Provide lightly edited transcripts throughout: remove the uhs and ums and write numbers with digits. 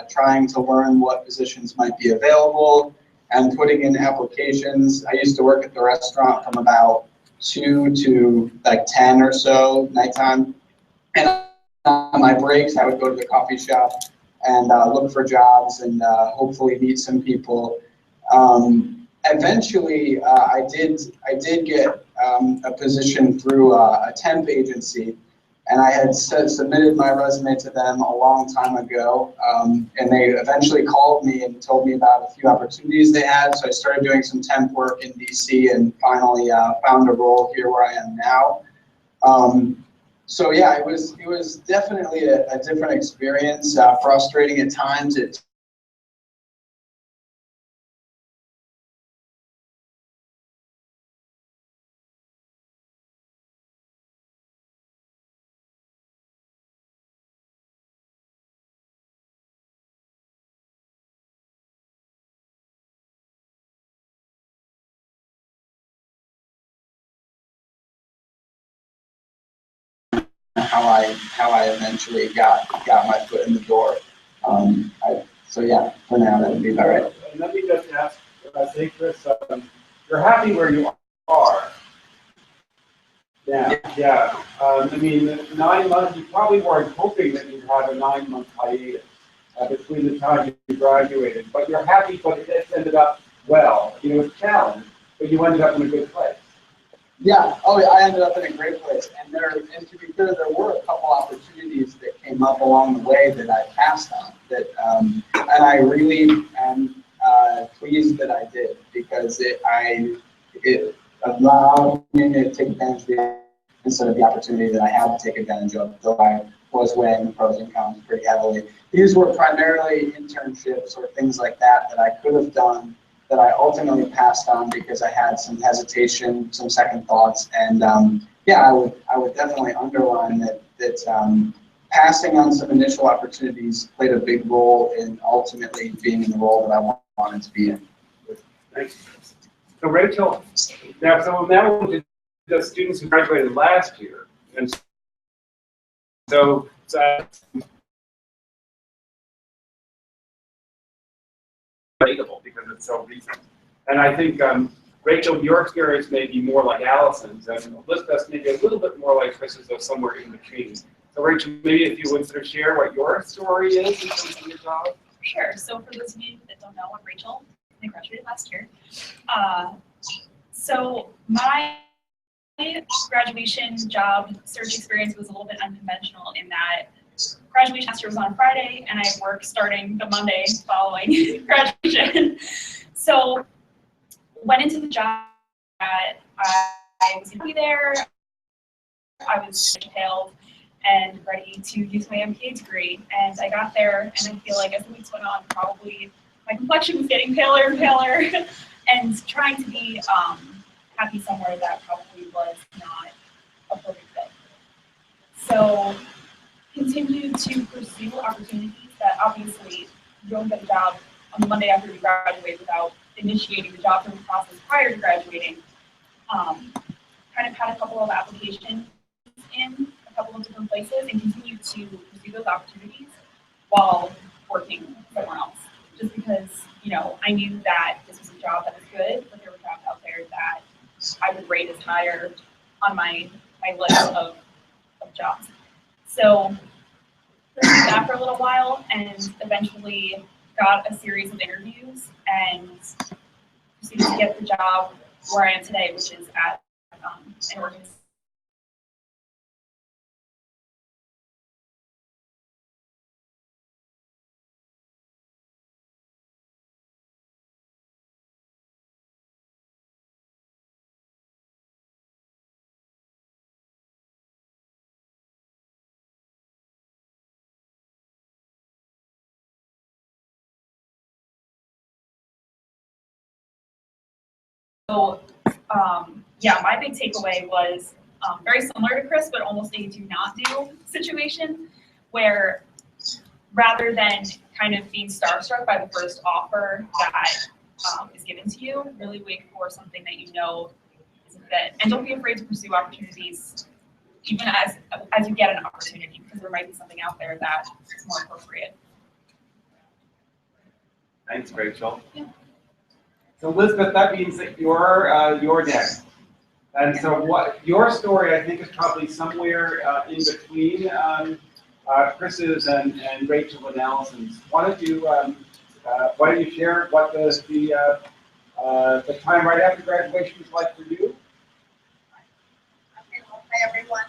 trying to learn what positions might be available and putting in applications. I used to work at the restaurant from about 2 to like 10 or so nighttime. And on my breaks, I would go to the coffee shop and look for jobs and hopefully meet some people. Eventually, I did get a position through a temp agency, and I had submitted my resume to them a long time ago, and they eventually called me and told me about a few opportunities they had. So I started doing some temp work in DC and finally found a role here where I am now. So yeah, it was definitely a different experience, frustrating at times. How I eventually got my foot in the door. So yeah, for now that would be about right. And let me just ask, say, Chris, you're happy where you are. Yeah. I mean, 9 months. You probably weren't hoping that you'd have a 9-month hiatus between the time you graduated, but you're happy. But it ended up well. You know, it was a challenge, but you ended up in a good place. Yeah. Oh, yeah, I ended up in a great place, and to be fair, there were a couple opportunities that came up along the way that I passed on. And I really am pleased that I did, because it allowed me to take advantage of the instead of the opportunity that I had to take advantage of, though I was weighing the pros and cons pretty heavily. These were primarily internships or things like that I could have done, that I ultimately passed on because I had some hesitation, some second thoughts, and yeah, I would definitely underline that passing on some initial opportunities played a big role in ultimately being in the role that I wanted to be in. Thanks. So Rachel, now to the students who graduated last year, and so relatable because it's so recent. And I think, Rachel, your experience may be more like Allison's, and Elizabeth's maybe a little bit more like Chris's, though somewhere in between. So Rachel, maybe if you would sort of share what your story is in terms of your job. Sure. So for those of you that don't know, I'm Rachel. I graduated last year. So my graduation job search experience was a little bit unconventional in that graduation last year was on a Friday, and I had work starting the Monday following graduation. So went into the job that I was going to be there. I was detailed and ready to use my MBA degree, and I got there, and I feel like as the weeks went on, probably my complexion was getting paler and paler, and trying to be happy somewhere that probably was not a perfect fit. So continued to pursue opportunities that obviously you don't get a job on the Monday after you graduate without initiating the job search process prior to graduating. Kind of had a couple of applications in a couple of different places and continued to pursue those opportunities while working somewhere else. Just because, you know, I knew that this was a job that was good, but there were jobs out there that I would rate as higher on my list of jobs. So pursued that for a little while and eventually got a series of interviews and proceeded to get the job where I am today, which is at an organization. So, yeah, my big takeaway was very similar to Chris, but almost a do not do situation where rather than kind of being starstruck by the first offer that is given to you, really wait for something that you know is a fit. And don't be afraid to pursue opportunities even as you get an opportunity, because there might be something out there that is more appropriate. Thanks, Rachel. Yeah. So Elizabeth, that means that you're next. And so what your story, I think, is probably somewhere in between Chris's and Rachel and Allison's. Why don't you share what the time right after graduation was like for you? Okay, well, hi everyone.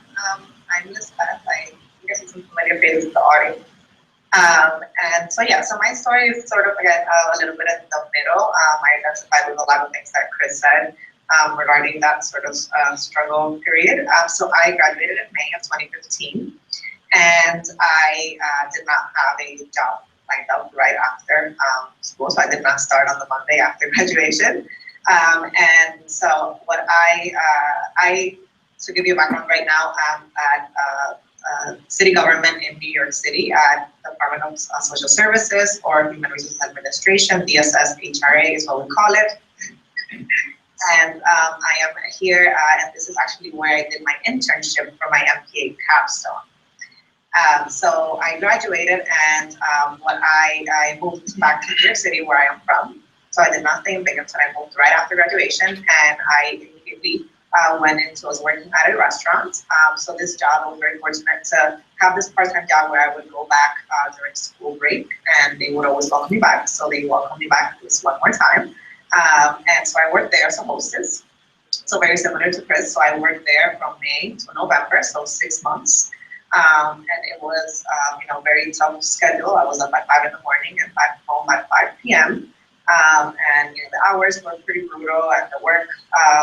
I'm Elizabeth. I guess some familiar faces in the audience. And so yeah, so my story is sort of again a little bit in the middle. I identified with a lot of things that Chris said regarding that sort of struggle period. So I graduated in May of 2015, and I did not have a job lined up right after school, so I did not start on the Monday after graduation. And so what to give you a background right now, I'm at city government in New York City at the Department of Social Services or Human Resources Administration, DSS HRA is what we call it. And I am here, and this is actually where I did my internship for my MPA capstone. So I graduated, and I moved back to New York City, where I am from. So I did not stay in Binghamton. I moved right after graduation, and I immediately was working at a restaurant. So this job, I was very fortunate to have this part-time job where I would go back during school break, and they would always welcome me back. So they welcomed me back just one more time. And so I worked there as a hostess. So very similar to Chris. So I worked there from May to November, so 6 months. And it was, very tough schedule. I was up at 5 in the morning and back home at 5 p.m. And the hours were pretty brutal, and the work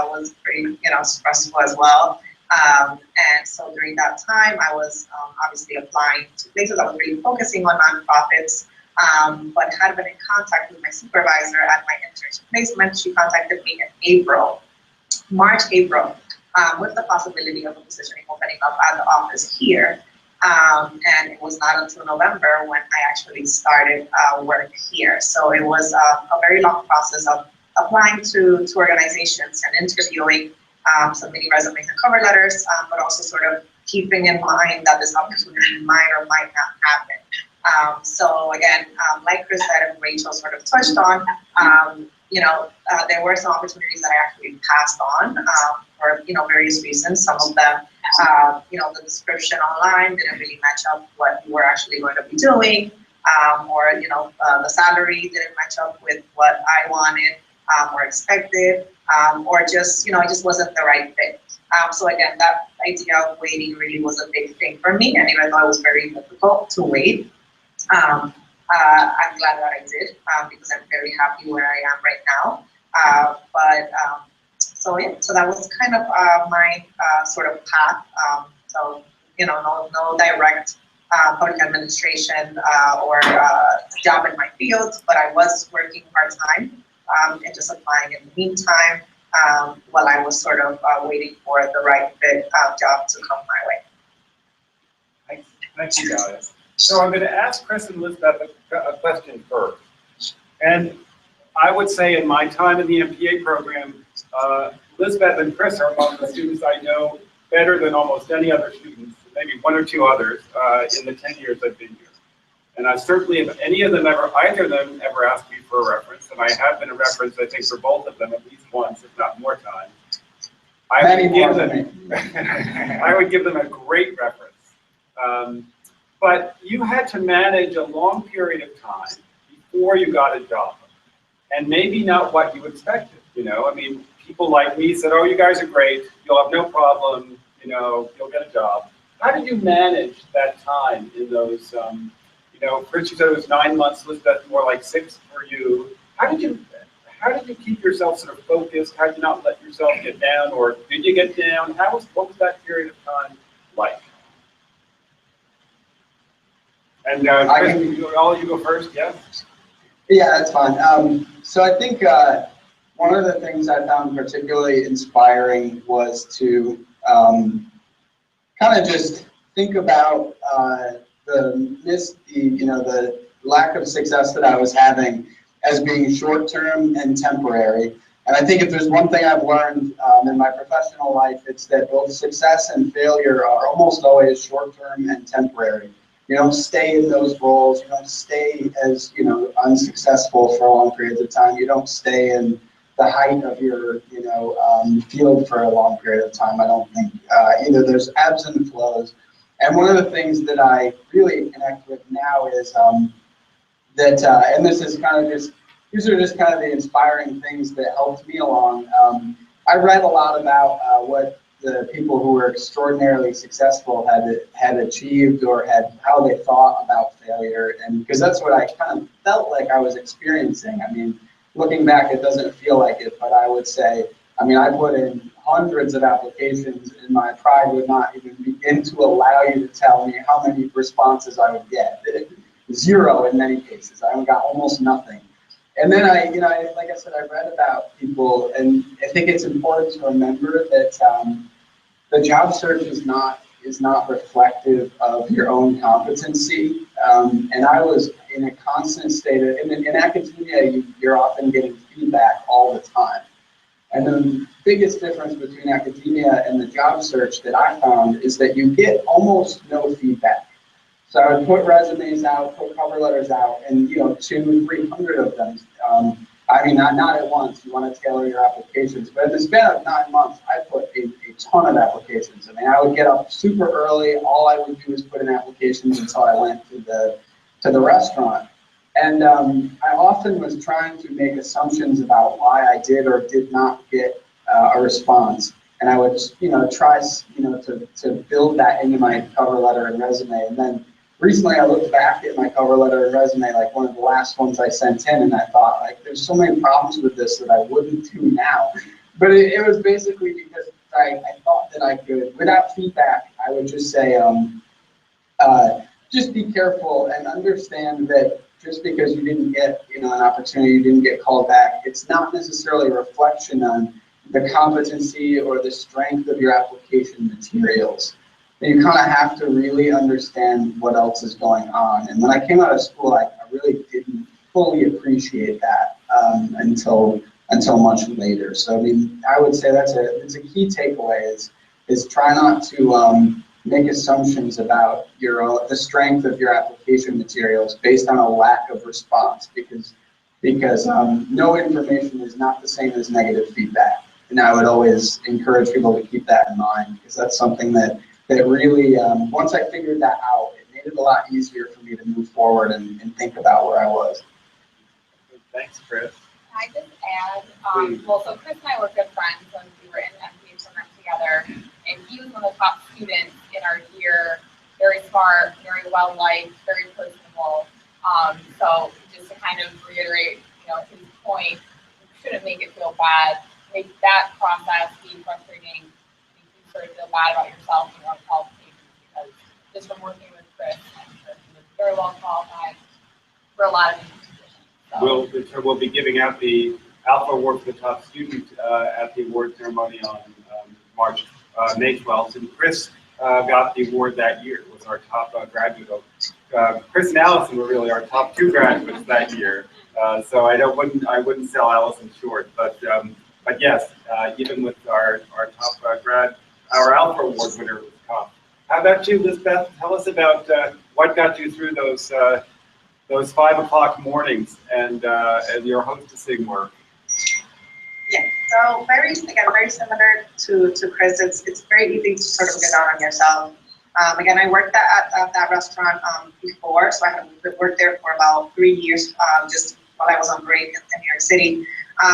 was pretty, stressful as well. And so during that time, I was obviously applying to places. I was really focusing on nonprofits, but had been in contact with my supervisor at my internship placement. She contacted me in March, April, with the possibility of a position opening up at the office here. And it was not until November when I actually started work here. So it was a very long process of applying to organizations and interviewing, submitting resumes and cover letters, but also sort of keeping in mind that this opportunity might or might not happen. So again, like Chris said and Rachel sort of touched on, there were some opportunities that I actually passed on for various reasons. Some of them, the description online didn't really match up what you were actually going to be doing, or the salary didn't match up with what I wanted or expected, or just it just wasn't the right fit. So again, that idea of waiting really was a big thing for me, and even though it was very difficult to wait, I'm glad that I did, because I'm very happy where I am right now. So that was kind of my sort of path. So no direct public administration or job in my field, but I was working part-time and just applying in the meantime while I was sort of waiting for the right fit job to come my way. Thank you, guys. So I'm going to ask Chris and Elizabeth a question first. And I would say in my time in the MPA program, Elizabeth and Chris are among the students I know better than almost any other students, maybe one or two others, in the 10 years I've been here. And I certainly, if either of them ever asked me for a reference, and I have been a reference, I think, for both of them at least once, if not more times, I would give them a great reference. But you had to manage a long period of time before you got a job, and maybe not what you expected. I mean, people like me said, "Oh, you guys are great. You'll have no problem. You'll get a job." How did you manage that time in those? Chris, you said it was 9 months. Elizabeth, more like 6 for you. How did you keep yourself sort of focused? How did you not let yourself get down, or did you get down? What was that period of time like? And Chris, you go first, yeah? Yeah, that's fine. So I think one of the things I found particularly inspiring was to kind of just think about the lack of success that I was having as being short-term and temporary. And I think if there's one thing I've learned in my professional life, it's that both success and failure are almost always short-term and temporary. You don't stay in those roles. You don't stay as, unsuccessful for long periods of time. You don't stay in the height of your, field for a long period of time. I don't think either. There's ebbs and flows. And one of the things that I really connect with now is and this is kind of these are just kind of the inspiring things that helped me along. I read a lot about what the people who were extraordinarily successful had achieved, or had how they thought about failure, and because that's what I kind of felt like I was experiencing. I mean, looking back, it doesn't feel like it, but I would say, I mean, I put in hundreds of applications, and my pride would not even begin to allow you to tell me how many responses I would get. Zero in many cases. I got almost nothing. And then like I said, I read about people, and I think it's important to remember that the job search is not reflective of your own competency. And I was in a constant state of, in academia, you're often getting feedback all the time. And the biggest difference between academia and the job search that I found is that you get almost no feedback. So I would put resumes out, put cover letters out, and 200-300 of them. I mean, not at once. You want to tailor your applications, but in the span of 9 months, I put a ton of applications. I mean, I would get up super early. All I would do is put in applications until I went to the restaurant. And I often was trying to make assumptions about why I did or did not get a response. And I would, try, to build that into my cover letter and resume. And then recently I looked back at my cover letter and resume, like one of the last ones I sent in, and I thought, like, there's so many problems with this that I wouldn't do now. But it was basically because I thought that I could, without feedback, I would just say, just be careful and understand that just because you didn't get, an opportunity, you didn't get called back, it's not necessarily a reflection on the competency or the strength of your application materials. You kind of have to really understand what else is going on. And when I came out of school, I really didn't fully appreciate that until much later. So I mean, I would say it's a key takeaway is try not to make assumptions about the strength of your application materials based on a lack of response, because no information is not the same as negative feedback. And I would always encourage people to keep that in mind, because that's something that really, once I figured that out, it made it a lot easier for me to move forward and think about where I was. Thanks, Chris. Can I just add, so Chris and I were good friends when we were in the MBA program together, and he was one of the top students in our year, very smart, very well-liked, very personable. So just to kind of reiterate, his point, you shouldn't make it feel bad. Make that process be frustrating, make you sort of feel bad about yourself and your own qualifications, because just from working with Chris, I'm sure he was very well qualified for a lot of these positions. So. We'll be giving out the Alpha Award for the top student at the award ceremony on May 12th, and Chris got the award that year, was our top graduate. Chris and Allison were really our top 2 graduates that year, so I wouldn't sell Allison short, but yes, even with our top grad, our Alpha Award winner was tough. How about you, Lisbeth? Tell us about what got you through those 5 o'clock mornings and your hostessing work. Yeah, so very similar to Chris. It's very easy to sort of get down on yourself. Again, I worked at that restaurant before, so I had worked there for about 3 years, just while I was on break in New York City.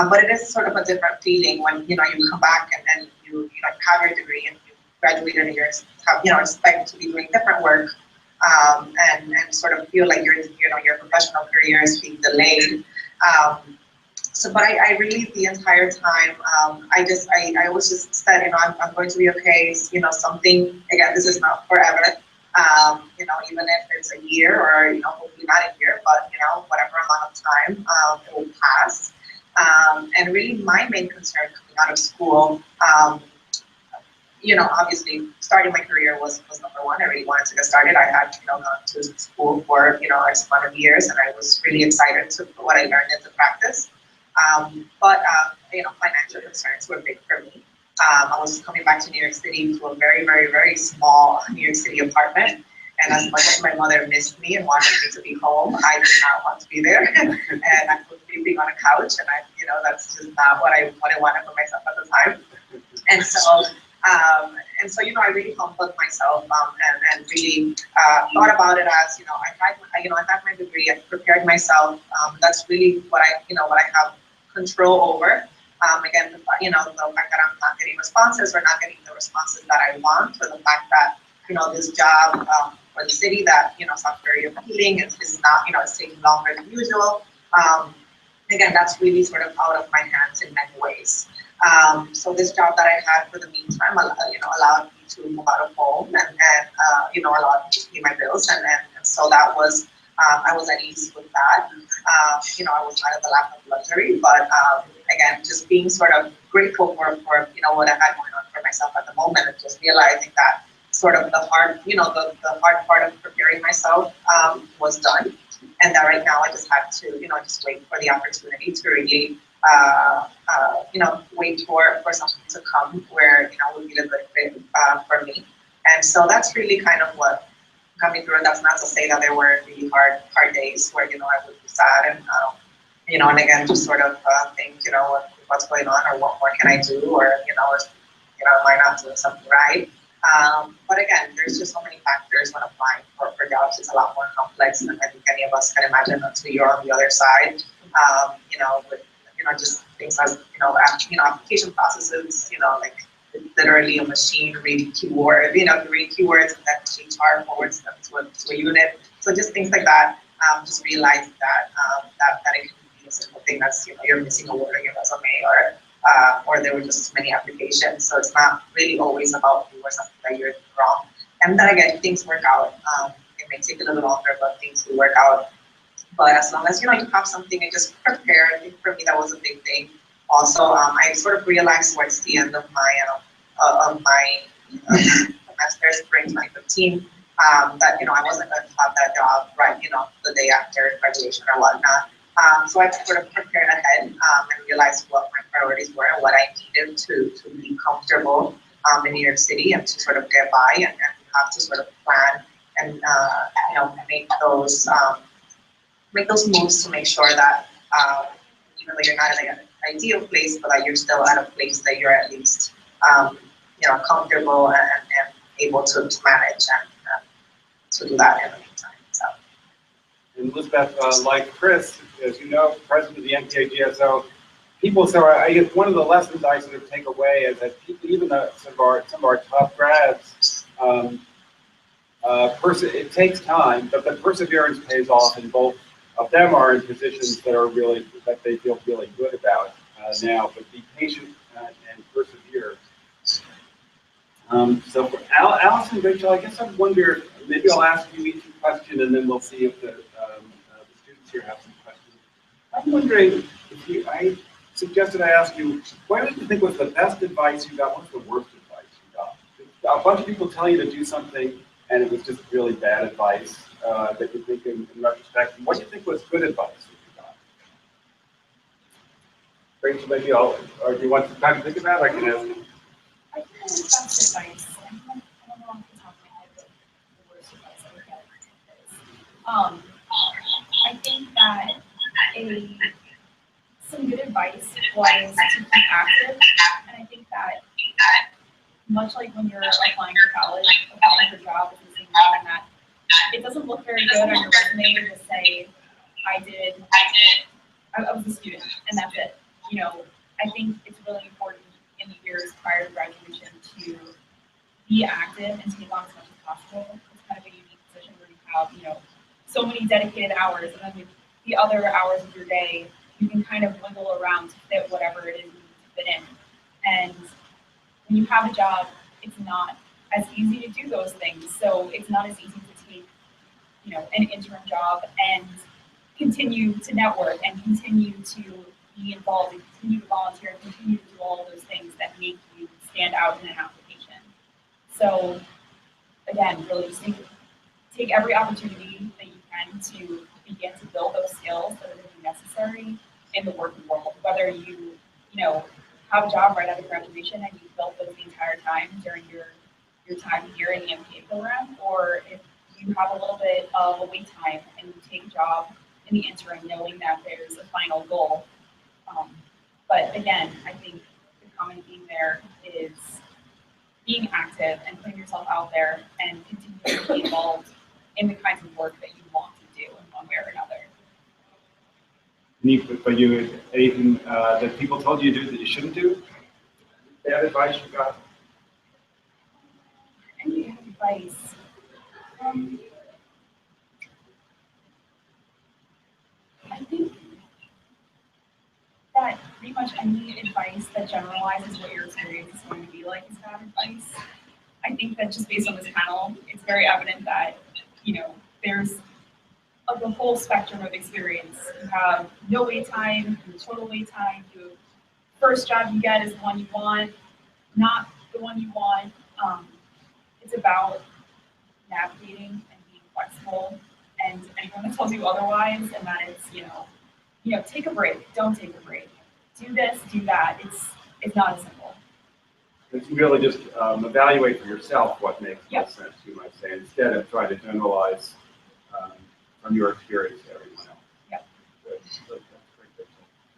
But it is sort of a different feeling when you come back and then you have your degree and you graduated and you're expected to be doing different work, and sort of feel like your professional career is being delayed. But I really, the entire time, I always just said, I'm going to be okay. Something, again, this is not forever. Even if it's a year or, hopefully not a year, but, whatever amount of time, it will pass. And really my main concern coming out of school, obviously starting my career was number one. I really wanted to get started. I had, gone to school for, X amount of years, and I was really excited to put what I learned into practice. But financial concerns were big for me. I was coming back to New York City to a very, very, very small New York City apartment. And as much as my mother missed me and wanted me to be home, I did not want to be there. And I was sleeping on a couch, and that's just not what I wanted for myself at the time. And so, I really humbled myself and really thought about it as, I had my degree, I prepared myself. That's really what I have control over. Again, the fact that I'm not getting responses or not getting the responses that I want, or the fact that, this job for the city that, sounds very appealing, it's not, it's taking longer than usual. Again, that's really sort of out of my hands in many ways. So this job that I had for the meantime, allowed me to move out of home and allowed me to pay my bills. And so that was, I was at ease with that. I was not in the lap of luxury, but again, just being sort of grateful for what I had going on for myself at the moment, and just realizing that sort of the hard part of preparing myself was done. And that right now I just have to, just wait for the opportunity to really, wait for something to come where, would be a good fit for me. And so that's really kind of what got me through. And that's not to say that there were really hard days where, I would be sad and, and again, just sort of think, what's going on, or what more can I do, or, am I not doing something right? But again, there's just so many factors when applying for jobs. It's a lot more complex than I think any of us can imagine until you're on the other side. With just things as application processes. Like literally a machine reading keywords. You read keywords and then HR forwards them to a unit. So just things like that. Just realize that that it can be a simple thing that's you're missing a word in your resume, or there were just many applications. So it's not really always about you or something that you're doing wrong. And then again, things work out. It may take a little longer, but things will work out. But as long as you have something and just prepare, I think for me that was a big thing. Also, I sort of realized towards the end of my semester, spring 2015, that I wasn't going to have that job right the day after graduation or whatnot. So I sort of prepared ahead and realized what my priorities were and what I needed to be comfortable in New York City and to sort of get by, and have to sort of plan and make those moves to make sure that even though you're not in an ideal place, but that you're still at a place that you're at least comfortable and able to manage and to do that in the meantime. So. And Elizabeth, like Chris, as you know, president of the MPA-GSO, I guess one of the lessons I sort of take away is that people, even some of our top grads, it takes time, but the perseverance pays off, and both of them are in positions that they feel really good about now. But be patient and persevere. So for Allison and Rachel, I guess I wonder, maybe I'll ask you each a question, and then we'll see if the students here have some questions. I'm wondering I suggested I ask you, what did you think was the best advice you got? What's the worst advice you got? A bunch of people tell you to do something, and it was just really bad advice that you think in retrospect. What do you think was good advice that you got? Rachel, maybe or do you want some time to think about it? I can ask you. I think that was best advice. I don't know off the top of my head what the worst advice I would get is. I think that some good advice was to keep active, and I think that much like when you're applying for college, applying for jobs is the same thing, that it doesn't look very good on your resume to just say, I was a student, and that's it. I think it's really important in the years prior to graduation to be active and take on as much as possible. It's kind of a unique position where you have, so many dedicated hours, and then with the other hours of your day, you can kind of wiggle around to fit whatever it is you need to fit in. And when you have a job, it's not as easy to do those things. So it's not as easy to take, an interim job and continue to network and continue to be involved and continue to volunteer and continue to do all of those things that make you stand out in an application. So again, really just take every opportunity that you can to begin to build those skills that are going to be necessary in the working world, whether you have a job right out of graduation and you built those the entire time during your time here in the MPA program, or if you have a little bit of a wait time and you take a job in the interim knowing that there's a final goal. But again, I think the common theme there is being active and putting yourself out there and continuing to be involved in the kinds of work that you want to do in one way or another. But you, anything that people told you to do that you shouldn't do? Bad advice you got? Any advice? I think that pretty much any advice that generalizes what your experience is going to be like is bad advice. I think that just based on this panel, it's very evident that, you know, there's the whole spectrum of experience. You have no wait time, you have total wait time, you first job you get is the one you want, not the one you want. It's about navigating and being flexible, and anyone that tells you otherwise, and that it's, you know, take a break, don't take a break. Do this, do that. It's not as simple. It's really just evaluate for yourself what makes most Yep. sense, you might say, instead of trying to generalize from your experience to everyone else. Yep. That's great.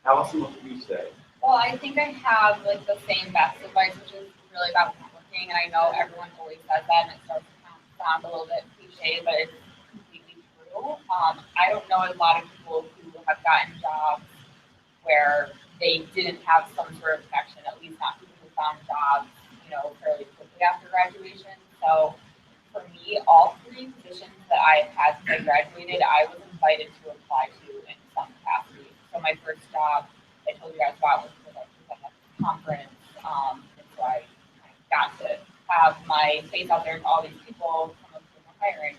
Allison, what would you say? Well, I think I have like the same best advice, which is really about networking, and I know everyone always says that, and it starts to sound a little bit cliche, but it's completely true. I don't know a lot of people who have gotten jobs where they didn't have some sort of connection, at least not people who found jobs, you know, fairly quickly after graduation. So for me, all three positions that I've had since I graduated, I was invited to apply to in some capacity. So my first job I told you guys about was at a conference, and so I got to have my face out there to all these people from whom we're hiring.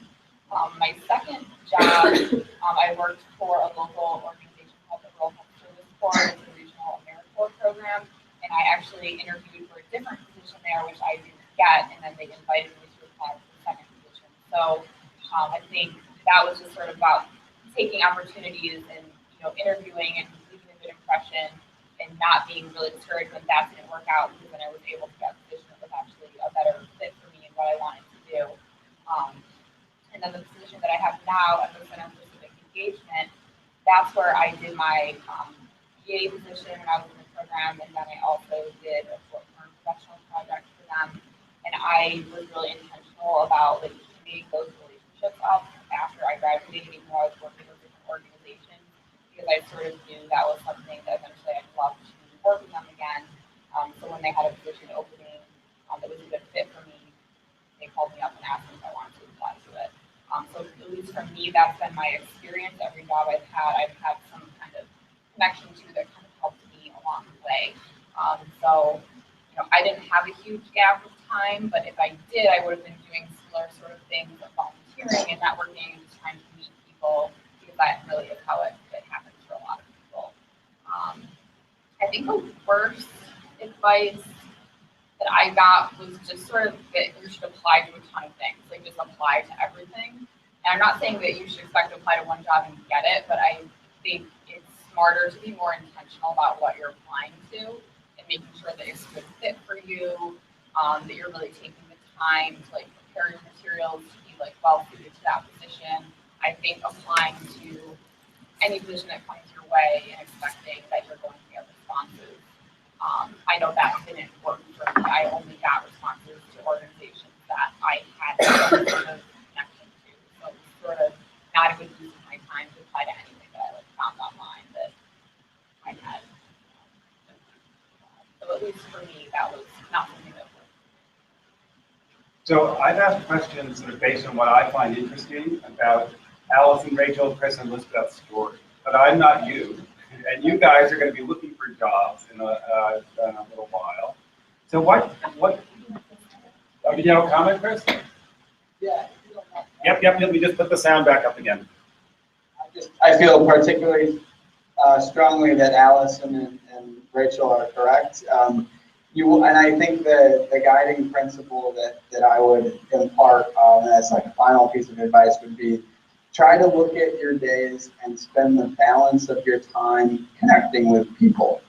My second job, I worked for a local organization called the Rural Health Service Corps. It's a regional AmeriCorps program, and I actually interviewed for a different position there, which I didn't get, and then they invited me to apply for the second position. So I think that was just sort of about taking opportunities and, you know, interviewing and leaving a good impression and not being really discouraged when that didn't work out, because then I was able to get a position that was actually a better fit for me and what I wanted to do. And then the position that I have now at the Center for Civic Engagement, that's where I did my PA position when I was in the program, and then I also did a short-term professional project for them. And I was really intentional about like keeping those relationships up after I graduated, even though I was working with different organizations, because I sort of knew that was something that eventually I'd love to work with them again. So when they had a position opening that was a good fit for me, they called me up and asked me if I wanted to apply to it. So at least for me, that's been my experience. Every job I've had some kind of connection to that kind of helped me along the way. So, you know, I didn't have a huge gap of time, but if I did, I would have been doing similar sort of things of volunteering and networking and just trying to meet people, because that really is how it happens for a lot of people. I think the worst advice that I got was just sort of that you should apply to a ton of things, like just apply to everything. And I'm not saying that you should expect to apply to one job and get it, but I think it's smarter to be more intentional about what you're applying to and making sure that it's a good fit for you, that you're really taking the time to like prepare your materials to be like well suited to that position. I think applying to any position that comes your way and expecting that you're going to get responses. I know that didn't work for me. I only got responses to organizations that I had some sort of connection to. So it was sort of not a good use of my time to apply to anything that I like found online that I had. So at least for me, that was not something that worked. So I've asked questions that are based on what I find interesting about Allison, Rachel, Chris, and Elizabeth's story. But I'm not you. And you guys are going to be looking for jobs in a little while. So what, did you have a comment, Chris? Yeah. Yep, let me just put the sound back up again. I feel particularly strongly that Allison and Rachel are correct. And I think the guiding principle that I would impart as like a final piece of advice would be, try to look at your days and spend the balance of your time connecting with people.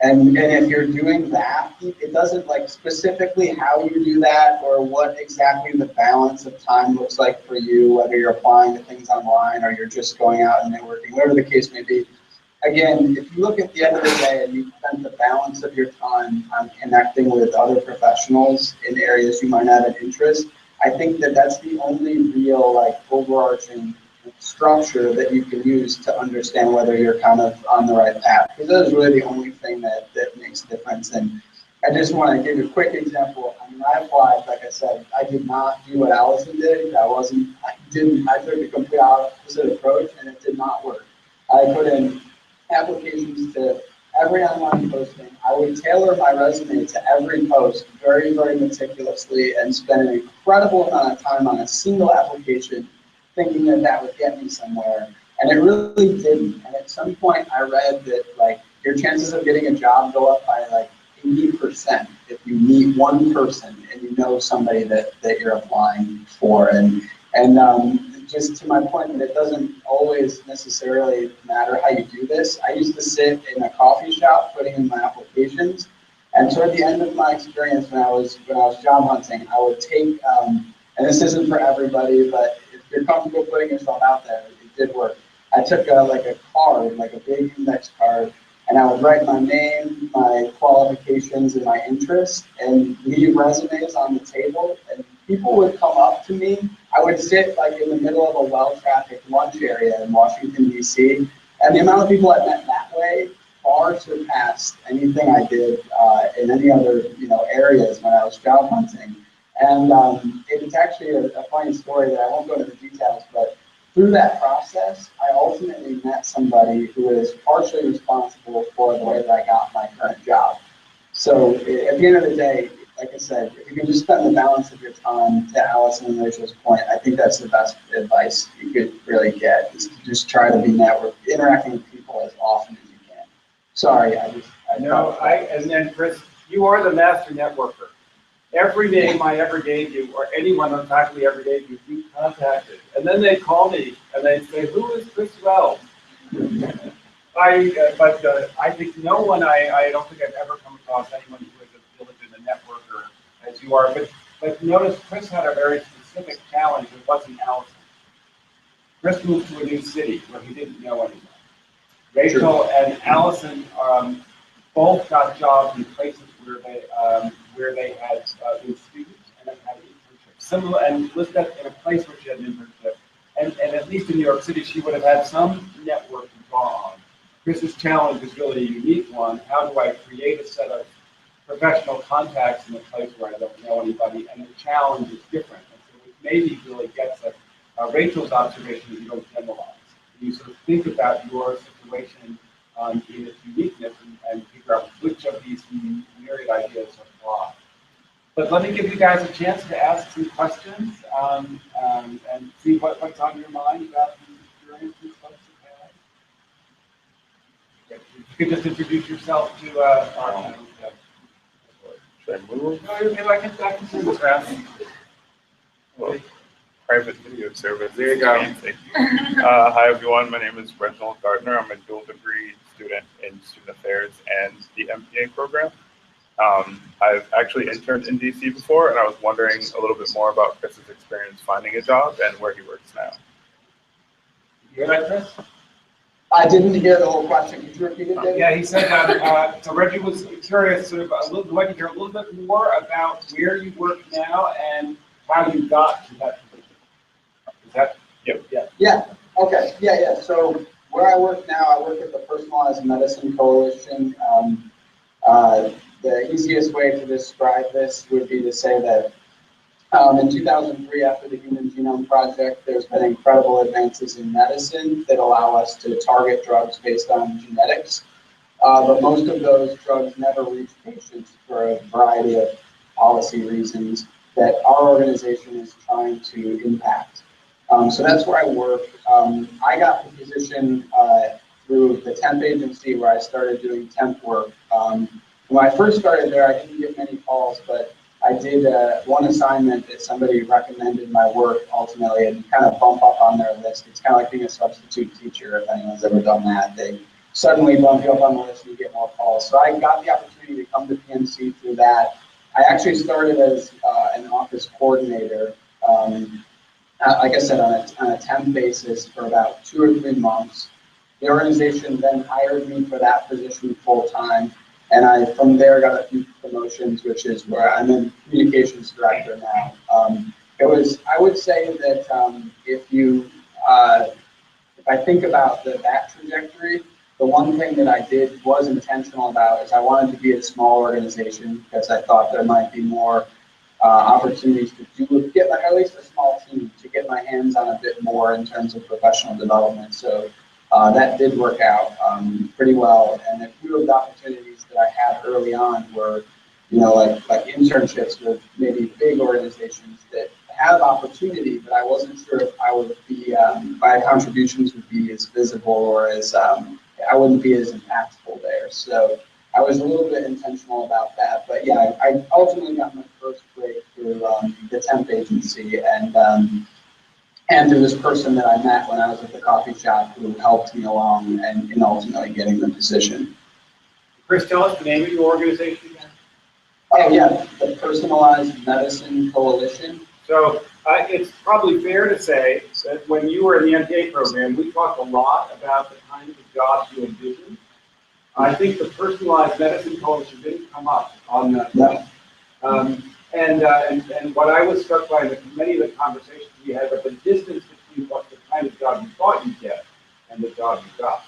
And if you're doing that, it doesn't like specifically how you do that or what exactly the balance of time looks like for you, whether you're applying to things online or you're just going out and networking, whatever the case may be. Again, if you look at the end of the day and you spend the balance of your time on connecting with other professionals in areas you might have an interest, I think that that's the only real like overarching structure that you can use to understand whether you're kind of on the right path. Because that is really the only thing that makes a difference. And I just want to give you a quick example. I mean, I applied, like I said, I did not do what Allison did. I took the complete opposite approach and it did not work. I put in applications to every online posting. I would tailor my resume to every post very, very meticulously and spend an incredible amount of time on a single application thinking that that would get me somewhere. And it really didn't. And at some point I read that like your chances of getting a job go up by like 80% if you meet one person and you know somebody that you're applying for. And just to my point that it doesn't always necessarily matter how you do this. I used to sit in a coffee shop putting in my applications, and toward the end of my experience when I was job hunting, I would take and this isn't for everybody, but if you're comfortable putting yourself out there, it did work. I took like a card, like a big index card, and I would write my name, my qualifications, and my interests, and leave resumes on the table, and people would come up to me. I would sit like in the middle of a well-trafficked lunch area in Washington, D.C., and the amount of people I met that way far surpassed anything I did in any other areas when I was job hunting. And it's actually a funny story that I won't go into the details, but through that process, I ultimately met somebody who is partially responsible for the way that I got my current job. So at the end of the day, like I said, if you can just spend the balance of your time, to Allison and Rachel's point, I think that's the best advice you could really get, is to just try to be interacting with people as often as you can. Sorry, and then Chris, you are the master networker. Every name I ever gave you, or anyone on faculty ever gave you, you contacted. And then they call me and they say, "Who is Chris Wells?" I think no one, I don't think I've ever come across anyone who is as diligent a networker as you are. But notice Chris had a very specific challenge. It wasn't Allison. Chris moved to a new city where he didn't know anyone. Rachel and Allison both got jobs in places where they had been students and had internships. Similar, and Elizabeth in a place where she had an internship. And at least in New York City, she would have had some network to draw on. Chris's challenge is really a unique one. How do I create a set of professional contacts in a place where I don't know anybody? And the challenge is different. And so it maybe really gets at Rachel's observation that you don't generalize. You sort of think about your situation in its uniqueness and figure out which of these myriad ideas apply. But let me give you guys a chance to ask some questions and see what's on your mind about these experiences folks have had. You could just introduce yourself to our panel. Should I move? No, maybe I can see this around. Well, private video service. There you go. Hi everyone, my name is Reginald Gardner. I'm a dual degree student in student affairs and the MPA program. I've actually interned in DC before, and I was wondering a little bit more about Chris's experience finding a job and where he works now. You hear that, Chris? I didn't hear the whole question. Could you repeat it, David? Yeah, he said that. So Reggie was curious, sort of, like to hear a little bit more about where you work now and how you got to that position. Is that? Yep. Yeah. Yeah. Okay. Yeah. So where I work now, I work at the Personalized Medicine Coalition. The easiest way to describe this would be to say that in 2003, after the Human Genome Project, there's been incredible advances in medicine that allow us to target drugs based on genetics. But most of those drugs never reach patients for a variety of policy reasons that our organization is trying to impact. So that's where I work. I got the position through the temp agency where I started doing temp work. When I first started there, I didn't get many calls, but I did one assignment that somebody recommended my work ultimately and kind of bump up on their list. It's kind of like being a substitute teacher, if anyone's ever done that. They suddenly bump you up on the list and you get more calls. So I got the opportunity to come to PNC through that. I actually started as an office coordinator, like I said, on a temp basis for about 2 or 3 months. The organization then hired me for that position full time, and I from there got a few promotions, which is where I'm in communications director now. I would say that if I think about that trajectory, the one thing that I did was intentional about is I wanted to be a small organization because I thought there might be more opportunities to get at least a small team to get my hands on a bit more in terms of professional development. So that did work out pretty well. And a few of the opportunities that I had early on were, like internships with maybe big organizations that have opportunity, but I wasn't sure if I would be my contributions would be as visible or as I wouldn't be as impactful there. So I was a little bit intentional about that, but yeah, I ultimately got my first break through the temp agency and through this person that I met when I was at the coffee shop who helped me along and in ultimately getting the position. Chris, tell us the name of your organization again. Oh yeah, the Personalized Medicine Coalition. So it's probably fair to say that when you were in the MPA program, we talked a lot about the kinds of jobs you envisioned. I think the Personalized Medicine Coalition didn't come up on that list. And what I was struck by in many of the conversations we had was the distance between what the kind of job you thought you'd get and the job you got.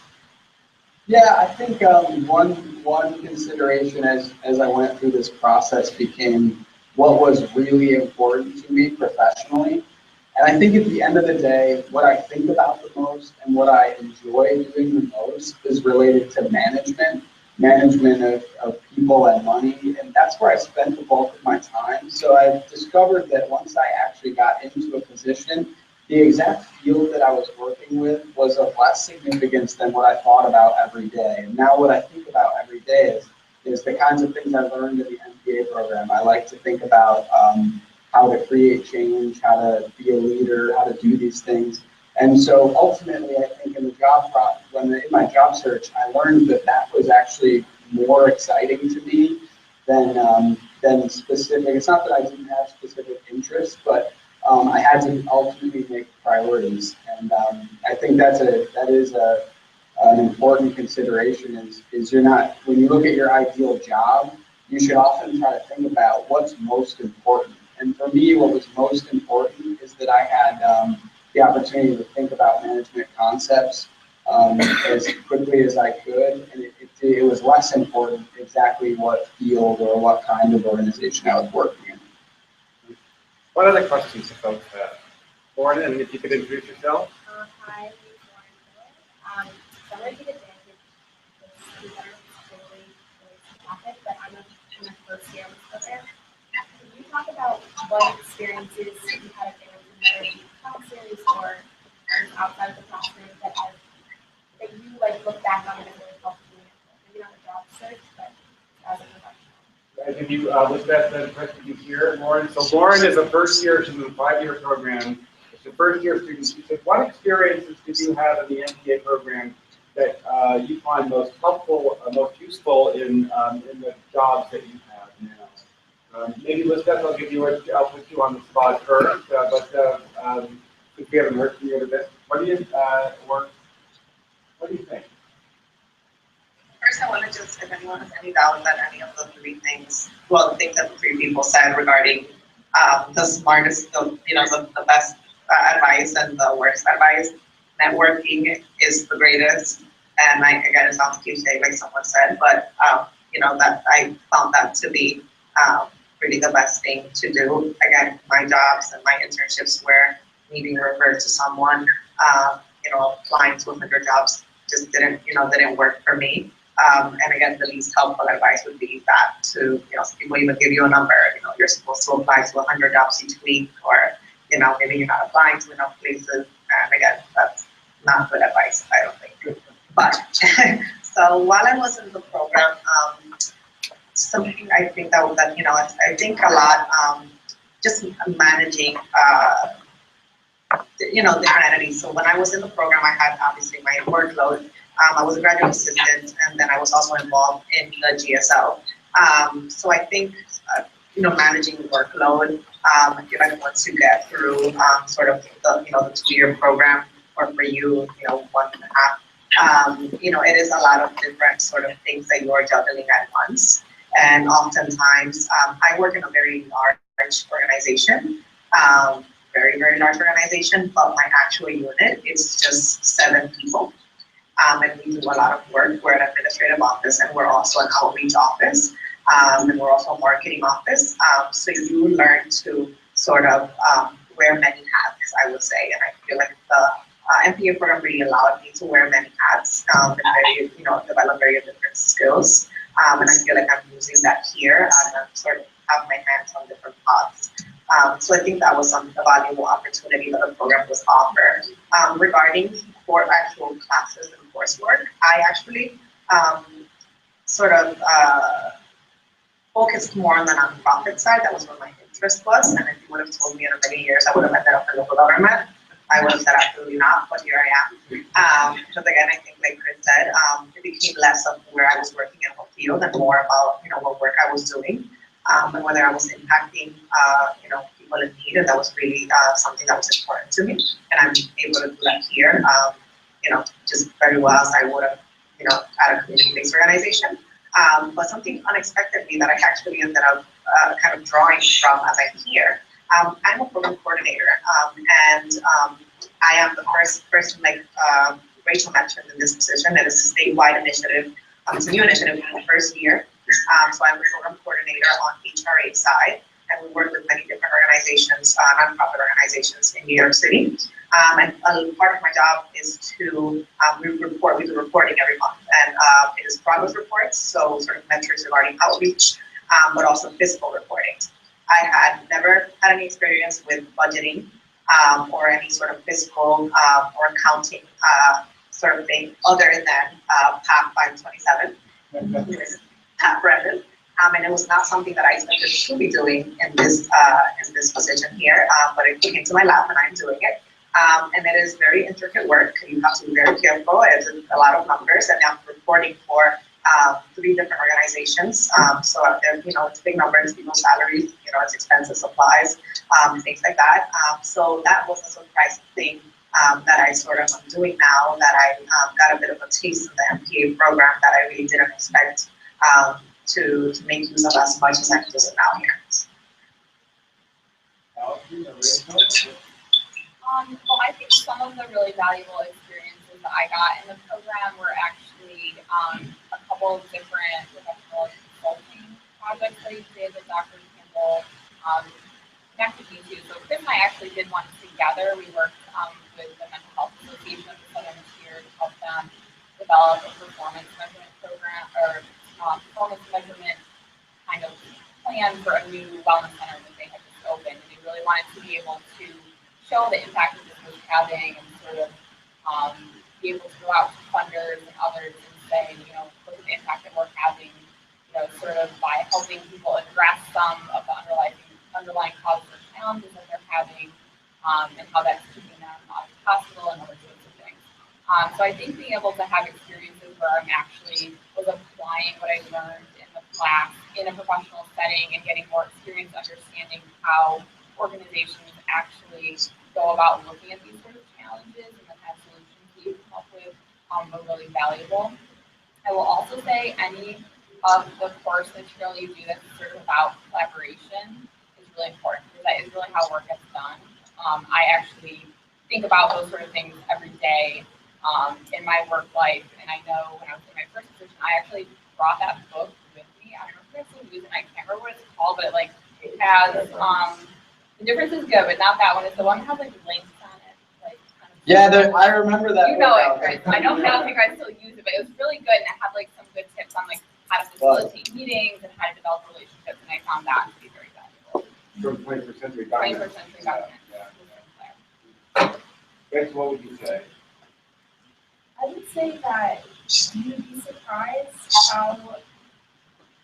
Yeah, I think one consideration as I went through this process became what was really important to me professionally. And I think at the end of the day, what I think about the most and what I enjoy doing the most is related to management of people and money. And that's where I spent the bulk of my time. So I discovered that once I actually got into a position, the exact field that I was working with was of less significance than what I thought about every day. And now what I think about every day is the kinds of things I learned in the MBA program. I like to think about how to create change, how to be a leader, how to do these things. And so ultimately, I think in my job search, I learned that was actually more exciting to me than specific. It's not that I didn't have specific interests, but I had to ultimately make priorities. And I think that is an important consideration is you're not, when you look at your ideal job, you should often try to think about what's most important. And for me, what was most important is that I had the opportunity to think about management concepts as quickly as I could. And it was less important exactly what field or what kind of organization I was working in. What other questions do folks have? Lauren, and if you could introduce yourself. Hi, my name is Lauren. So I'm going to take advantage of this totally topic, but I'm in my first year of this program. Can you talk about what experiences you had whether it be classes or outside of the classroom that you look back on and really helped you, maybe not a job search, but as a professional? Can you list that the question you hear, Lauren? So Lauren is a first year, she's in a 5-year program. It's a first year student. She said, what experiences did you have in the MBA program that you find most helpful, most useful in the jobs that you have now? Maybe Lisbeth, I'll put you on the spot first, if we haven't heard from you in a bit, what do you think? First, I want to just, if anyone has any doubt that any of the things that the 3 people said regarding the smartest, the best advice and the worst advice, networking is the greatest. And again, it sounds cliche, like someone said, but that I found that to be really the best thing to do. Again, my jobs and my internships were me being referred to someone, applying to 100 jobs just didn't work for me. And again, the least helpful advice would be that to, people even give you a number, you're supposed to apply to 100 jobs each week, or, maybe you're not applying to enough places. And again, that's not good advice, I don't think. But, so while I was in the program, something I think I think a lot, just managing, different entities. So when I was in the program, I had obviously my workload, I was a graduate assistant, and then I was also involved in the GSL. So I think, managing workload, I feel like once you get through sort of the 2-year program, or for you, 1.5, it is a lot of different sort of things that you're juggling at once. And oftentimes, I work in a very large organization, very, very large organization, but my actual unit is just 7 people. And we do a lot of work. We're an administrative office, and we're also an outreach office, and we're also a marketing office. So you learn to sort of wear many hats, I would say. And I feel like the MPA program really allowed me to wear many hats and very, develop very different skills. And I feel like I'm using that here, and I'm sort of have my hands on different pots. So I think that was a valuable opportunity that the program was offered. Regarding for actual classes and coursework, I actually sort of focused more on the nonprofit side. That was where my interest was, and if you would have told me in a million years I would have ended up in local government, I would have said absolutely not, but here I am. Because again, I think like Chris said, it became less of where I was working in what field and more about, what work I was doing, and whether I was impacting, people in need, and that was really something that was important to me, and I'm able to do that here, just very well as I would have, at a community-based organization. But something unexpectedly that I actually ended up kind of drawing from as I'm here. I'm a program coordinator, and I am the first person, like Rachel mentioned, in this position. It is a statewide initiative. It's a new initiative in the first year. So I'm the program coordinator on HRA side, and we work with many different organizations, nonprofit organizations in New York City. And part of my job is to we do reporting every month, and it is progress reports, so sort of metrics regarding outreach, but also physical reporting. I had never had any experience with budgeting or any sort of fiscal or accounting sort of thing other than PAC 527, PAC Brendan. And it was not something that I expected to be doing in this position here, but it came to my lap and I'm doing it. And it is very intricate work. You have to be very careful. It's a lot of numbers, and I'm reporting for 3 different organizations. So it's big numbers, people's salaries, it's expenses, supplies, things like that. So that was a surprising thing that I sort of am doing now, that I got a bit of a taste of the MPA program that I really didn't expect to make use of as much as I'm just now here. Well, I think some of the really valuable experiences that I got in the program were actually a couple of different professional consulting projects that I did with Dr. Campbell connected me to. So Chris and I actually did one together. We worked with the Mental Health Association of the Southern Tier to help them develop a performance measurement program, or performance measurement kind of plan for a new wellness center that they had just opened. And they really wanted to be able to show the impact that this was having, and sort of be able to go out to funders and others and say, look at the impact that we're having, sort of by helping people address some of the underlying causes or challenges that they're having, and how that's keeping them out of the hospital and other sorts of things. So I think being able to have experiences where I'm actually was applying what I learned in the class in a professional setting and getting more experience understanding how organizations actually go about looking at these sort of challenges and the kind of solutions you come up with are really valuable. I will also say any of the course material you do that's sort of about collaboration is really important, because that is really how work gets done. I actually think about those sort of things every day in my work life, and I know when I was in my first position, I actually brought that book with me. I don't know if I still use it, I can't remember what it's called, but it has The Difference Is Good, but not that one. It's the one that has links on it. Yeah, I remember that. You know it, right? I don't think I still use it, but it was really good, and it had some good tips on how to facilitate meetings and how to develop relationships, and I found that to be very valuable. From 21st century government. 21st century government. Rachel, what would you say? I would say that you would be surprised how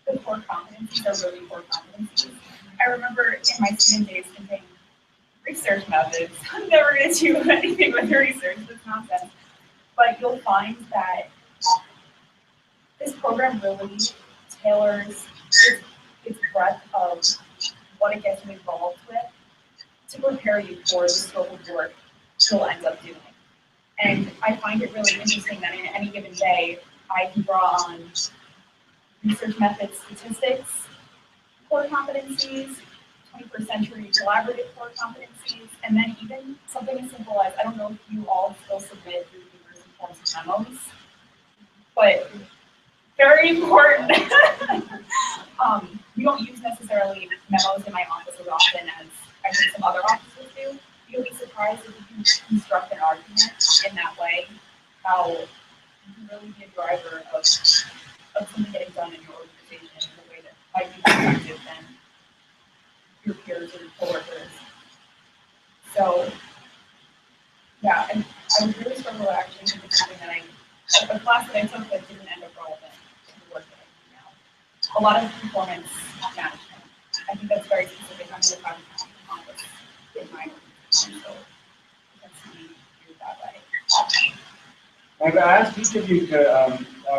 the core competencies are really core competencies. I remember in my student days thinking, research methods, I'm never going to do anything with research, that's nonsense. But you'll find that program really tailors its breadth of what it gets involved with to prepare you for the scope of work you'll end up doing. And I find it really interesting that in any given day, I can draw on research methods, statistics, core competencies, 21st century collaborative core competencies, and then even something as simple as, I don't know if you all still submit your university forms and memos, but very important. We don't use necessarily memos in my office as often as I think some other offices do. You'll be surprised if you can construct an argument in that way, how you can really be a driver of something getting done in your organization in a way that might be more effective than your peers or your coworkers. So, yeah, and I was really struggle actually with something that a class that I took that didn't end up relevant to the work that I do now. A lot of performance management. I think that's very specific. I'm going to have a office in my organization, so it tends to be viewed that way. I've asked each of you to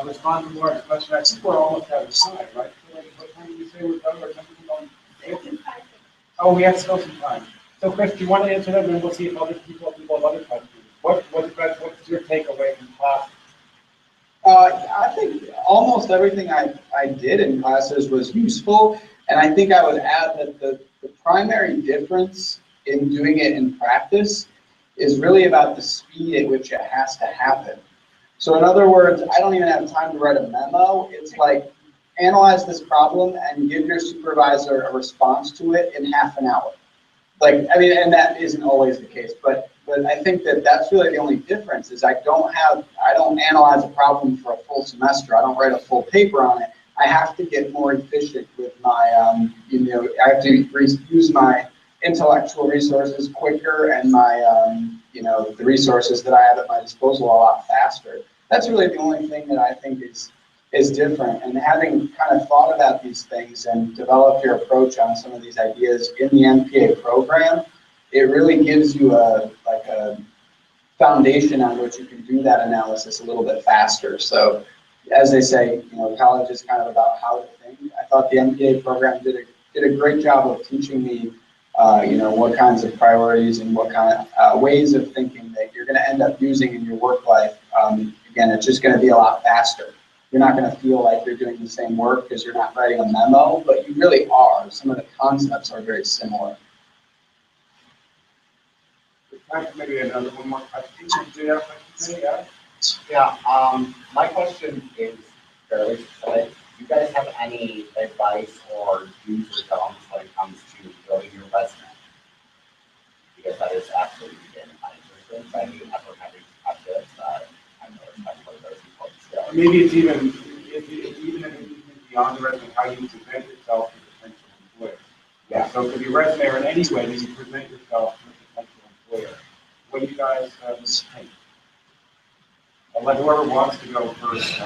respond to Laura's question. I think we're almost out of time, right? So like, what time did you say we're done? Or something on? Oh, we have still some time. So Chris, do you want to answer that, and then we'll see if other people have other questions. What's your takeaway from class? I think almost everything I did in classes was useful, and I think I would add that the primary difference in doing it in practice is really about the speed at which it has to happen. So in other words, I don't even have time to write a memo. It's like, analyze this problem and give your supervisor a response to it in half an hour. Like, I mean, and that isn't always the case, but I think that that's really the only difference is I don't analyze a problem for a full semester. I don't write a full paper on it. I have to get more efficient with my, I have to use my intellectual resources quicker and my, the resources that I have at my disposal a lot faster. That's really the only thing that I think is different. And having kind of thought about these things and developed your approach on some of these ideas in the MPA program, it really gives you a foundation on which you can do that analysis a little bit faster. So as they say, college is kind of about how to think. I thought the MPA program did a great job of teaching me what kinds of priorities and what kind of ways of thinking that you're going to end up using in your work life. Again, it's just going to be a lot faster. You're not going to feel like you're doing the same work because you're not writing a memo, but you really are. Some of the concepts are very similar. Maybe one more question. Do you have a question? My question is fairly specific. Do you guys have any advice or do's or don'ts when it comes to building your resume? Because that is absolutely in my interest. I do have a kind of this. I know it's not one of those people still. Maybe it's even beyond the resume, how you present yourself to potential employer. Yeah. So it could be resume or in any way that you present yourself to a potential employer. What do you guys think? I'll let whoever wants to go first. It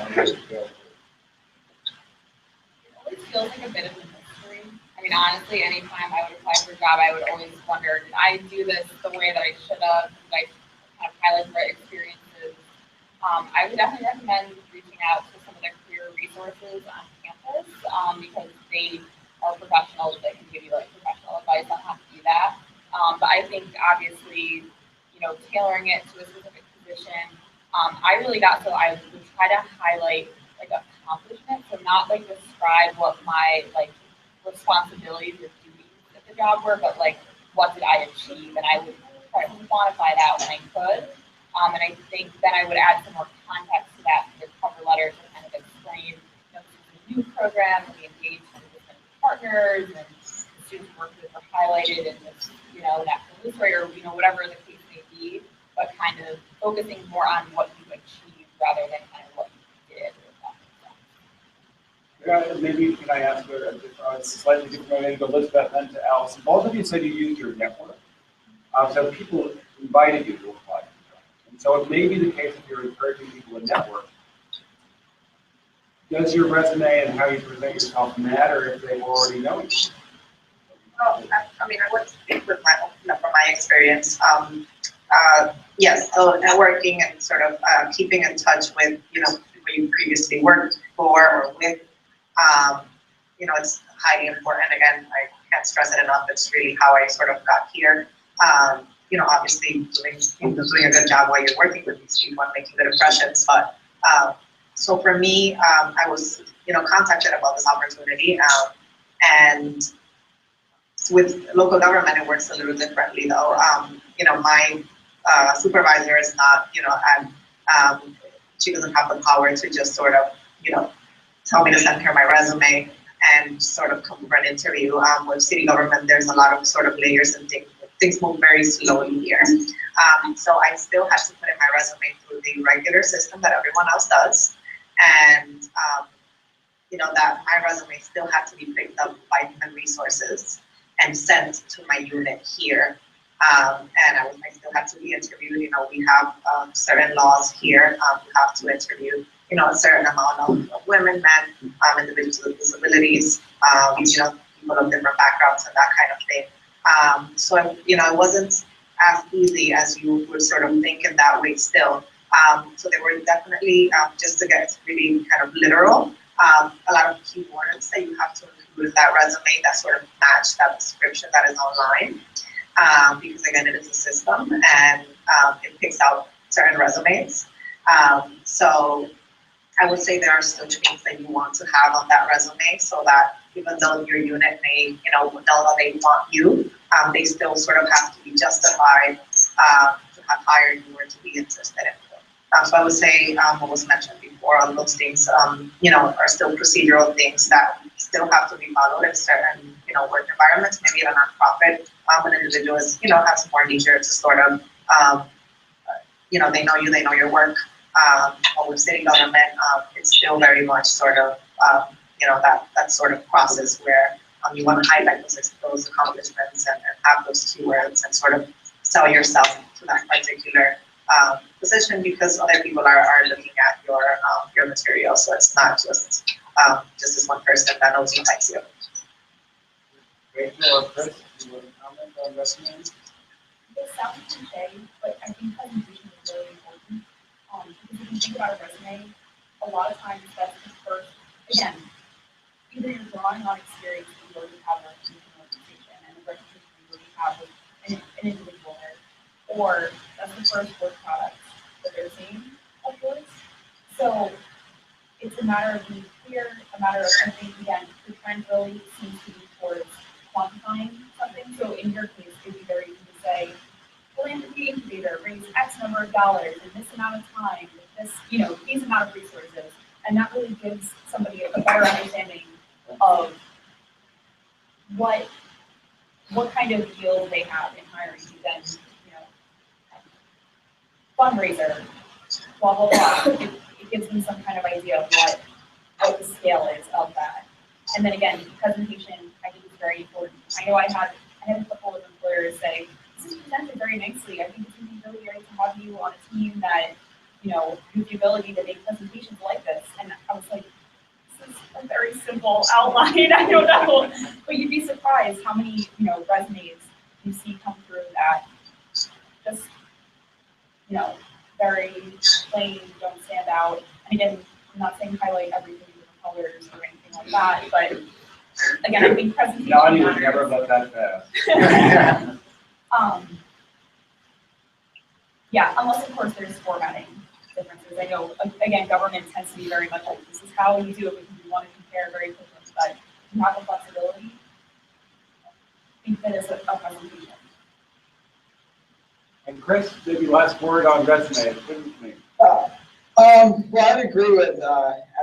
always feels like a bit of a mystery. I mean, honestly, anytime I would apply for a job, I would always wonder, did I do this the way that I should have? Did I kind of highlight the right experiences? I would definitely recommend reaching out to some of the career resources on campus because they are professionals that can give you like professional advice on how to do that. But I think obviously, tailoring it to a specific position, I really got so I would try to highlight like accomplishments, so not like describe what my like responsibilities or duties at the job were, but like what did I achieve, and I would try to quantify that when I could. And I think then I would add some more context to that in the cover letter to kind of explain, this is a new program, and we engaged with different partners, and the students worked with were highlighted in this, natural history or whatever the case may be, but kind of focusing more on what you achieved rather than kind of what you did. Maybe can I ask a slightly different way to Elizabeth and to Allison? Both of you said you used your network. So people invited you to apply. And so it may be the case if you're encouraging people to network. Does your resume and how you present yourself matter if they already know you? Well, I mean, I would speak with from my experience. Yes, so networking and sort of keeping in touch with, previously worked for or with. You know, it's highly important. Again, I can't stress it enough. It's really how I sort of got here. You know, obviously doing a good job while you're working with these people and making good impressions. But so for me, I was, you know, contacted about this opportunity, and with local government, it works a little differently though. You know, my supervisor is not, you know, and she doesn't have the power to just sort of, you know, tell me to send her my resume and sort of come for an interview. With city government, there's a lot of sort of layers and things move very slowly here. So I still have to put in my resume through the regular system that everyone else does. And, you know, that my resume still had to be picked up by human resources and sent to my unit here. And I still had to be interviewed. You know, we have certain laws here. You have to interview, you know, a certain amount of women, men, individuals with disabilities, you know, people of different backgrounds and that kind of thing. So, you know, it wasn't as easy as you would sort of think in that way still. So there were definitely, just to get really kind of literal, a lot of keywords that you have to include in that resume that sort of match that description that is online. Because again, it is a system and it picks out certain resumes. So I would say there are still things that you want to have on that resume so that even though your unit may, you know that they want you, they still sort of have to be justified to have hired you or to be interested in you. So I would say what was mentioned before, all those things, you know, are still procedural things that still have to be followed in certain, you know, work environments. Maybe at a nonprofit, an individual is, you know, has more leisure to sort of, you know, they know you, they know your work. But with city government, it's still very much sort of, you know, that sort of process where you want to highlight those accomplishments and have those keywords and sort of sell yourself to that particular position because other people are looking at your material. So it's not just this one person that knows you likes you. Rachel or Chris, do you want to comment on resumes? It sounds cliche, but I think presentation is really important. Because if you think about a resume, a lot of times that's the first, again, either you're drawing on experience that you already have in an organization and the reputation you already have with an individual there, or that's the first work product that they're seeing of yours. So it's a matter of being clear, a matter of, I think, again, the trend really seems to be towards quantifying something. So in your case, it would be very easy to say, philanthropy incubator raised X number of dollars in this amount of time, with this, you know, these amount of resources. And that really gives somebody a better understanding of what kind of yield they have in hiring you than, you know, fundraiser, blah, blah, blah. It gives them some kind of idea of what the scale is of that. And then again, presentation, I think is very important. I know I had a couple of employers say, this is presented very nicely. I think it's going to be really great to have you on a team that, you know, you have the ability to make presentations like this. And I was like, this is a very simple outline. I don't know. But you'd be surprised how many, you know, resumes you see come through that just, you know, very plain, don't stand out. And again, I'm not saying highlight everything with colors or anything like that, but again, I think presentation. Donnie would never let that pass. Yeah, unless of course there's formatting differences. I know, again, government tends to be very much like, this is how we do it because we want to compare very quickly, but you have the flexibility. I think that is a presentation. And Chris, maybe last word on resume. What do you think? Well, I'd agree with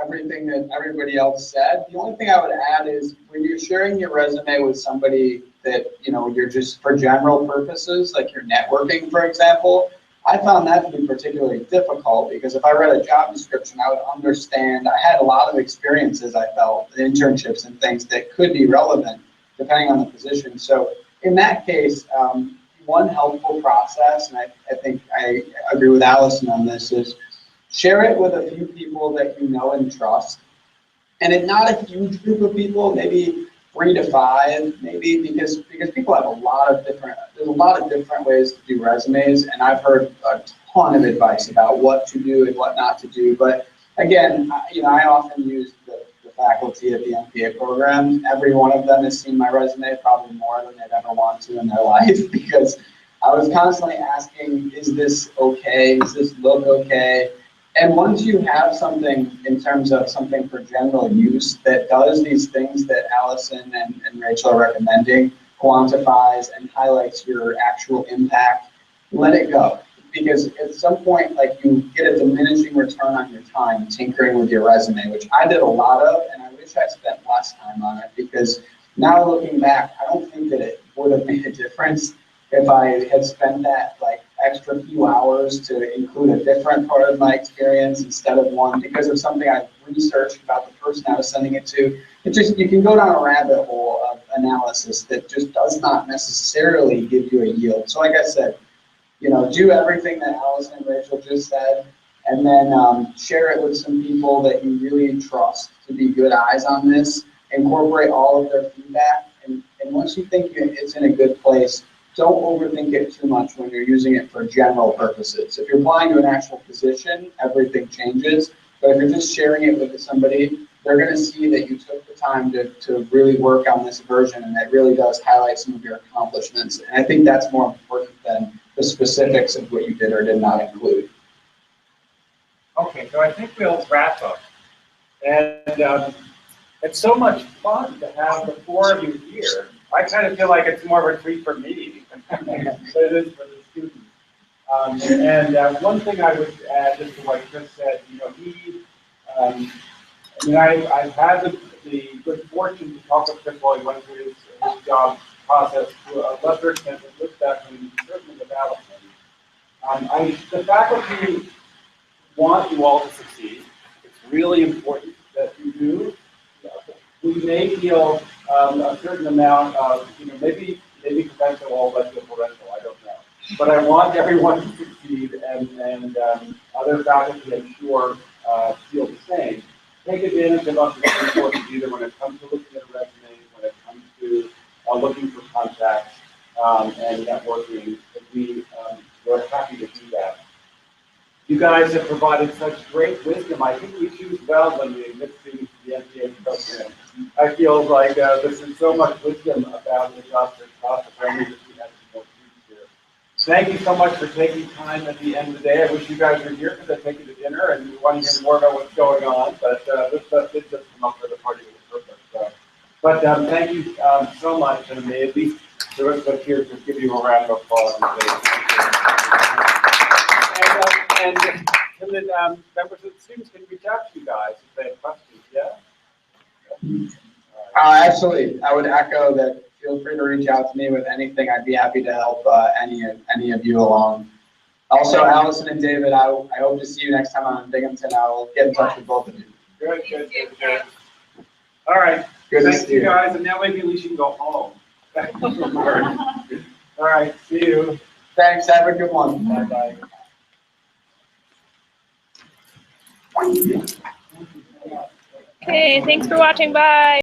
everything that everybody else said. The only thing I would add is when you're sharing your resume with somebody that, you know, you're just for general purposes, like you're networking, for example, I found that to be particularly difficult because if I read a job description, I would understand. I had a lot of experiences, I felt, internships and things that could be relevant depending on the position. So in that case, one helpful process, and I think I agree with Allison on this, is share it with a few people that you know and trust. And it's not a huge group of people, maybe 3 to 5, maybe, because people have there's a lot of different ways to do resumes, and I've heard a ton of advice about what to do and what not to do. But again, I often use the faculty at the MPA program. Every one of them has seen my resume probably more than they've ever wanted to in their life because I was constantly asking, is this okay? Does this look okay? And once you have something in terms of something for general use that does these things that Allison and Rachel are recommending, quantifies and highlights your actual impact, let it go. Because at some point, like, you get a diminishing return on your time tinkering with your resume, which I did a lot of, and I wish I spent less time on it, because now looking back, I don't think that it would have made a difference if I had spent that like extra few hours to include a different part of my experience instead of one, because of something I researched about the person I was sending it to. It just, you can go down a rabbit hole of analysis that just does not necessarily give you a yield. So like I said, do everything that Allison and Rachel just said, and then share it with some people that you really trust to be good eyes on this. Incorporate all of their feedback, and once you think it's in a good place, don't overthink it too much when you're using it for general purposes. If you're applying to an actual position, everything changes. But if you're just sharing it with somebody, they're going to see that you took the time to really work on this version, and that really does highlight some of your accomplishments. And I think that's more important than the specifics of what you did or did not include. Okay, so I think we'll wrap up. And it's so much fun to have the four of you here. I kind of feel like it's more of a treat for me than it is for the students. One thing I would add, just to what Chris said, I've had the good fortune to talk with Chris while he went through his job process to a lesser extent with Beth and certainly with Allison. The faculty want you all to succeed. It's really important that you do. We may feel a certain amount of, maybe conventional, let's feel parental, I don't know. But I want everyone to succeed, and other faculty, I'm sure, feel the same. Take advantage of us as resources, either when it comes to looking at resumes, when it comes to looking for contacts and networking. We're happy to do that. You guys have provided such great wisdom. I think we choose well when we admit students to the MPA program. I feel like this is so much wisdom about the job search process. I need to see that more students here. Thank you so much for taking time at the end of the day. I wish you guys were here because I take you to dinner and we want to hear more about what's going on. But this stuff did just come up for the party with a purpose. But thank you so much, and may at least the rest of us here just give you a round of applause. And members of the students can reach out to you guys if they have questions, yeah? Absolutely. I would echo that. Feel free to reach out to me with anything. I'd be happy to help any of you along. Also, Allison and David, I hope to see you next time I'm in Binghamton. I will get in touch with both of you. Good. All right. Good to Thanks see you guys, and now maybe we should go home. All right, see you. Thanks. Have a good one. Bye-bye. Okay, thanks for watching. Bye.